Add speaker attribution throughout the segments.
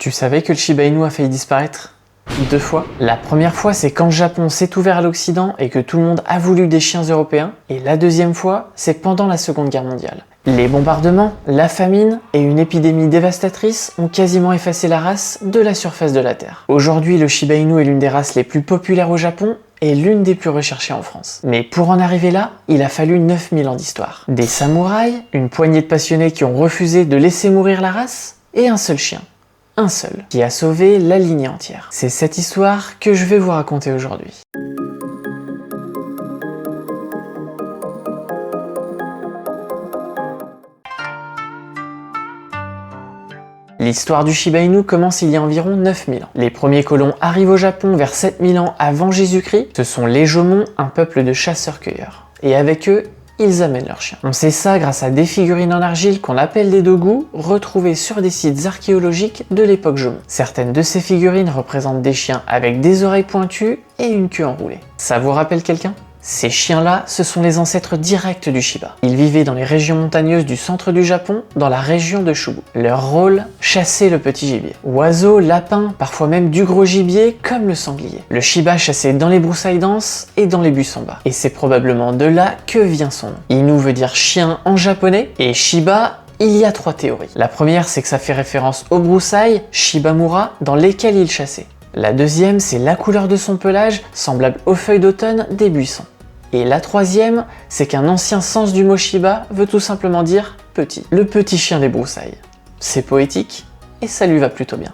Speaker 1: Tu savais que le Shiba Inu a failli disparaître 2 fois? La première fois, c'est quand le Japon s'est ouvert à l'Occident et que tout le monde a voulu des chiens européens. Et la deuxième fois, c'est pendant la Seconde Guerre mondiale. Les bombardements, la famine et une épidémie dévastatrice ont quasiment effacé la race de la surface de la Terre. Aujourd'hui, le Shiba Inu est l'une des races les plus populaires au Japon et l'une des plus recherchées en France. Mais pour en arriver là, il a fallu 9000 ans d'histoire. Des samouraïs, une poignée de passionnés qui ont refusé de laisser mourir la race, et un seul chien. Un seul, qui a sauvé la lignée entière. C'est cette histoire que je vais vous raconter aujourd'hui. L'histoire du Shiba Inu commence il y a environ 9000 ans. Les premiers colons arrivent au Japon vers 7000 ans avant Jésus-Christ. Ce sont les Jomon, un peuple de chasseurs-cueilleurs. Et avec eux, ils amènent leurs chiens. On sait ça grâce à des figurines en argile qu'on appelle des dogu, retrouvées sur des sites archéologiques de l'époque Jomon. Certaines de ces figurines représentent des chiens avec des oreilles pointues et une queue enroulée. Ça vous rappelle quelqu'un ? Ces chiens-là, ce sont les ancêtres directs du Shiba. Ils vivaient dans les régions montagneuses du centre du Japon, dans la région de Shubu. Leur rôle, chasser le petit gibier. Oiseaux, lapins, parfois même du gros gibier, comme le sanglier. Le Shiba chassait dans les broussailles denses et dans les buissons bas. Et c'est probablement de là que vient son nom. Inu veut dire chien en japonais, et Shiba, il y a 3 théories. La première, c'est que ça fait référence aux broussailles, Shibamura, dans lesquelles il chassait. La deuxième, c'est la couleur de son pelage, semblable aux feuilles d'automne des buissons. Et la troisième, c'est qu'un ancien sens du mot Shiba veut tout simplement dire petit. Le petit chien des broussailles. C'est poétique, et ça lui va plutôt bien.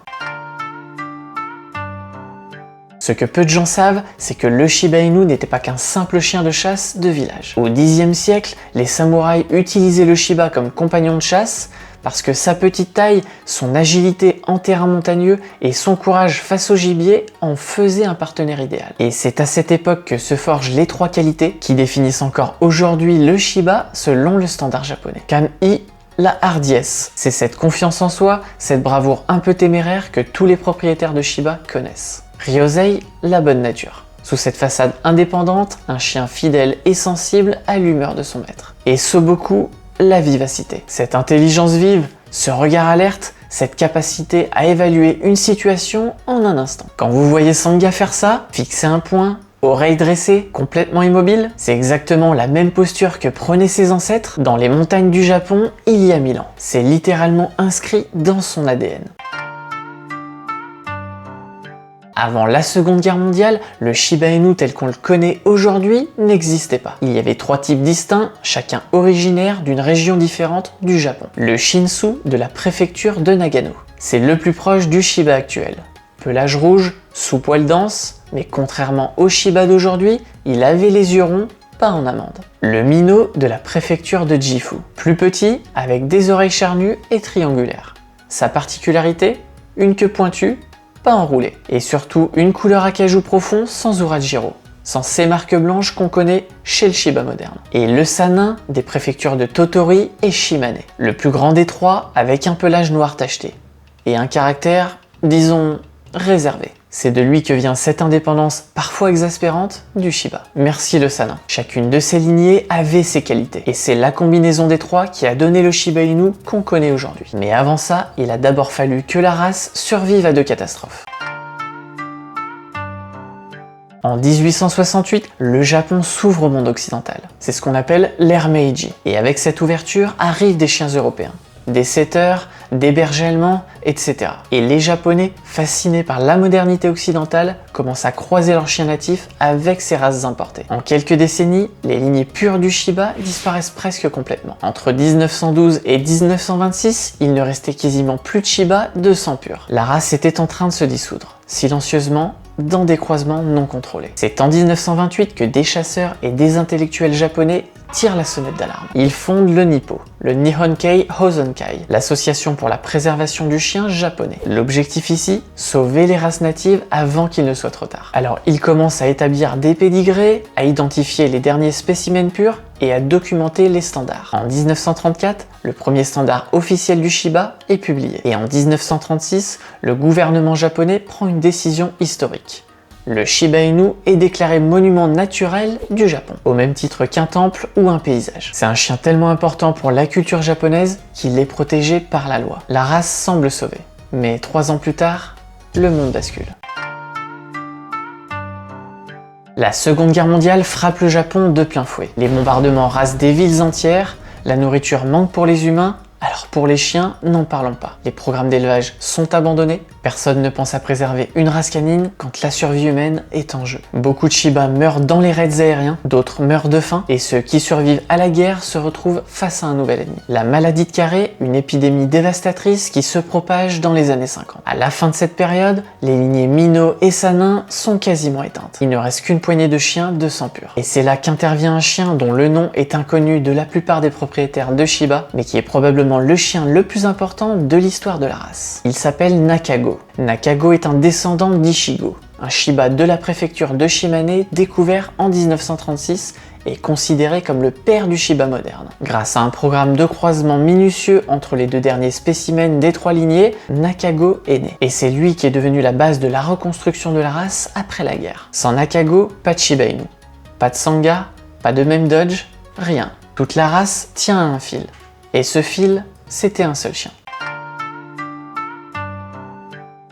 Speaker 1: Ce que peu de gens savent, c'est que le Shiba Inu n'était pas qu'un simple chien de chasse de village. Au Xe siècle, les samouraïs utilisaient le Shiba comme compagnon de chasse parce que sa petite taille, son agilité en terrain montagneux et son courage face au gibier en faisaient un partenaire idéal. Et c'est à cette époque que se forgent les 3 qualités qui définissent encore aujourd'hui le Shiba selon le standard japonais. Kan-i, la hardiesse. C'est cette confiance en soi, cette bravoure un peu téméraire que tous les propriétaires de Shiba connaissent. Ryosei, la bonne nature. Sous cette façade indépendante, un chien fidèle et sensible à l'humeur de son maître. Et Soboku, la vivacité. Cette intelligence vive, ce regard alerte, cette capacité à évaluer une situation en un instant. Quand vous voyez Sanga faire ça, fixer un point, oreilles dressées, complètement immobile, c'est exactement la même posture que prenaient ses ancêtres dans les montagnes du Japon il y a 1000 ans. C'est littéralement inscrit dans son ADN. Avant la Seconde Guerre mondiale, le Shiba Inu tel qu'on le connaît aujourd'hui n'existait pas. Il y avait 3 types distincts, chacun originaire d'une région différente du Japon. Le Shinsu de la préfecture de Nagano. C'est le plus proche du Shiba actuel. Pelage rouge, sous poil dense, mais contrairement au Shiba d'aujourd'hui, il avait les yeux ronds, pas en amande. Le Mino de la préfecture de Gifu. Plus petit, avec des oreilles charnues et triangulaires. Sa particularité, une queue pointue, pas enroulée. Et surtout une couleur acajou profond sans Urajiro, sans ces marques blanches qu'on connaît chez le Shiba moderne. Et le Sanin des préfectures de Tottori et Shimane. Le plus grand des 3 avec un pelage noir tacheté. Et un caractère, disons, réservé. C'est de lui que vient cette indépendance parfois exaspérante du Shiba. Merci le Sanin. Chacune de ces lignées avait ses qualités. Et c'est la combinaison des 3 qui a donné le Shiba Inu qu'on connaît aujourd'hui. Mais avant ça, il a d'abord fallu que la race survive à 2 catastrophes. En 1868, le Japon s'ouvre au monde occidental. C'est ce qu'on appelle l'ère Meiji. Et avec cette ouverture arrivent des chiens européens. Des setters, des bergers allemands, etc. Et les Japonais, fascinés par la modernité occidentale, commencent à croiser leurs chiens natifs avec ces races importées. En quelques décennies, les lignées pures du Shiba disparaissent presque complètement. Entre 1912 et 1926, il ne restait quasiment plus de Shiba de sang pur. La race était en train de se dissoudre, silencieusement, dans des croisements non contrôlés. C'est en 1928 que des chasseurs et des intellectuels japonais tirent la sonnette d'alarme. Ils fondent le NIPPO, le Nihonkei Hozonkai, l'association pour la préservation du chien japonais. L'objectif ici, sauver les races natives avant qu'il ne soit trop tard. Alors ils commencent à établir des pédigrés, à identifier les derniers spécimens purs et à documenter les standards. En 1934, le premier standard officiel du Shiba est publié. Et en 1936, le gouvernement japonais prend une décision historique. Le Shiba Inu est déclaré monument naturel du Japon, au même titre qu'un temple ou un paysage. C'est un chien tellement important pour la culture japonaise qu'il est protégé par la loi. La race semble sauvée. Mais 3 ans plus tard, le monde bascule. La Seconde Guerre mondiale frappe le Japon de plein fouet. Les bombardements rasent des villes entières, la nourriture manque pour les humains, alors pour les chiens, n'en parlons pas. Les programmes d'élevage sont abandonnés, personne ne pense à préserver une race canine quand la survie humaine est en jeu. Beaucoup de Shiba meurent dans les raids aériens, d'autres meurent de faim, et ceux qui survivent à la guerre se retrouvent face à un nouvel ennemi. La maladie de Carré, une épidémie dévastatrice qui se propage dans les années 50. À la fin de cette période, les lignées Mino et Sanin sont quasiment éteintes. Il ne reste qu'une poignée de chiens de sang pur. Et c'est là qu'intervient un chien dont le nom est inconnu de la plupart des propriétaires de Shiba, mais qui est probablement le chien le plus important de l'histoire de la race. Il s'appelle Nakago. Nakago est un descendant d'Ishigo, un Shiba de la préfecture de Shimane découvert en 1936 et considéré comme le père du Shiba moderne. Grâce à un programme de croisement minutieux entre les deux derniers spécimens des 3 lignées, Nakago est né. Et c'est lui qui est devenu la base de la reconstruction de la race après la guerre. Sans Nakago, pas de Shiba Inu. Pas de Sangha, pas de même Dodge, rien. Toute la race tient à un fil. Et ce fil, c'était un seul chien.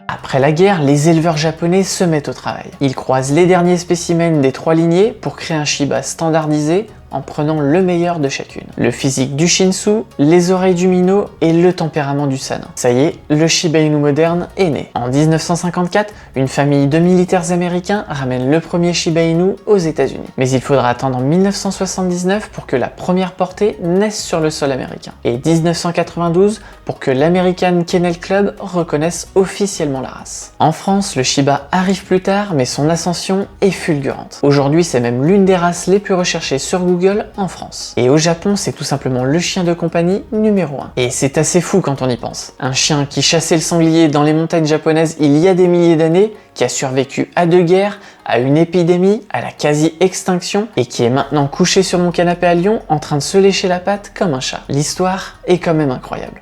Speaker 1: Après la guerre, les éleveurs japonais se mettent au travail. Ils croisent les derniers spécimens des 3 lignées pour créer un Shiba standardisé en prenant le meilleur de chacune. Le physique du Shinsu, les oreilles du Mino et le tempérament du Sanin. Ça y est, le Shiba Inu moderne est né. En 1954, une famille de militaires américains ramène le premier Shiba Inu aux États-Unis. Mais il faudra attendre 1979 pour que la première portée naisse sur le sol américain. Et 1992 pour que l'American Kennel Club reconnaisse officiellement la race. En France, le Shiba arrive plus tard, mais son ascension est fulgurante. Aujourd'hui, c'est même l'une des races les plus recherchées sur Google en France. Et au Japon, c'est tout simplement le chien de compagnie numéro 1. Et c'est assez fou quand on y pense. Un chien qui chassait le sanglier dans les montagnes japonaises il y a des milliers d'années, qui a survécu à 2 guerres, à une épidémie, à la quasi-extinction, et qui est maintenant couché sur mon canapé à Lyon en train de se lécher la patte comme un chat. L'histoire est quand même incroyable.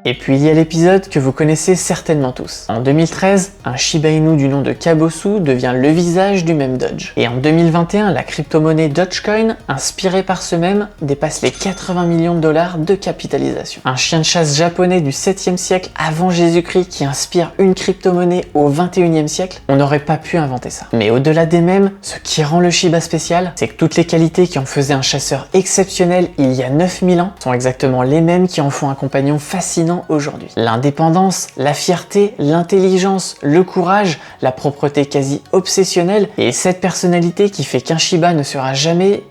Speaker 1: Et puis il y a l'épisode que vous connaissez certainement tous. En 2013, un Shiba Inu du nom de Kabosu devient le visage du même Dodge. Et en 2021, la crypto-monnaie Dogecoin, inspirée par ce même, dépasse les 80 millions de dollars de capitalisation. Un chien de chasse japonais du 7e siècle avant Jésus-Christ qui inspire une crypto-monnaie au 21e siècle, on n'aurait pas pu inventer ça. Mais au-delà des mêmes, ce qui rend le Shiba spécial, c'est que toutes les qualités qui en faisaient un chasseur exceptionnel il y a 9000 ans sont exactement les mêmes qui en font un compagnon fascinant aujourd'hui. L'indépendance, la fierté, l'intelligence, le courage, la propreté quasi obsessionnelle et cette personnalité qui fait qu'un Shiba ne sera jamais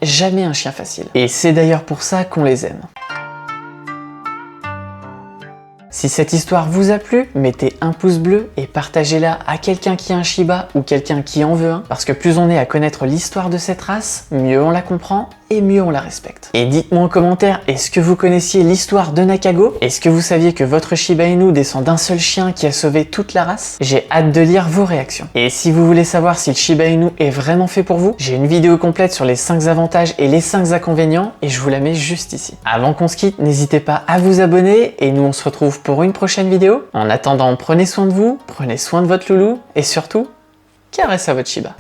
Speaker 1: un chien facile. Et c'est d'ailleurs pour ça qu'on les aime. Si cette histoire vous a plu, mettez un pouce bleu et partagez-la à quelqu'un qui a un Shiba ou quelqu'un qui en veut un, parce que plus on est à connaître l'histoire de cette race, mieux on la comprend et mieux on la respecte. Et dites-moi en commentaire, est-ce que vous connaissiez l'histoire de Nakago? Est-ce que vous saviez que votre Shiba Inu descend d'un seul chien qui a sauvé toute la race? J'ai hâte de lire vos réactions. Et si vous voulez savoir si le Shiba Inu est vraiment fait pour vous, j'ai une vidéo complète sur les 5 avantages et les 5 inconvénients et je vous la mets juste ici. Avant qu'on se quitte, n'hésitez pas à vous abonner et nous on se retrouve pour une prochaine vidéo. En attendant, prenez soin de vous, prenez soin de votre loulou et surtout, caressez à votre Shiba.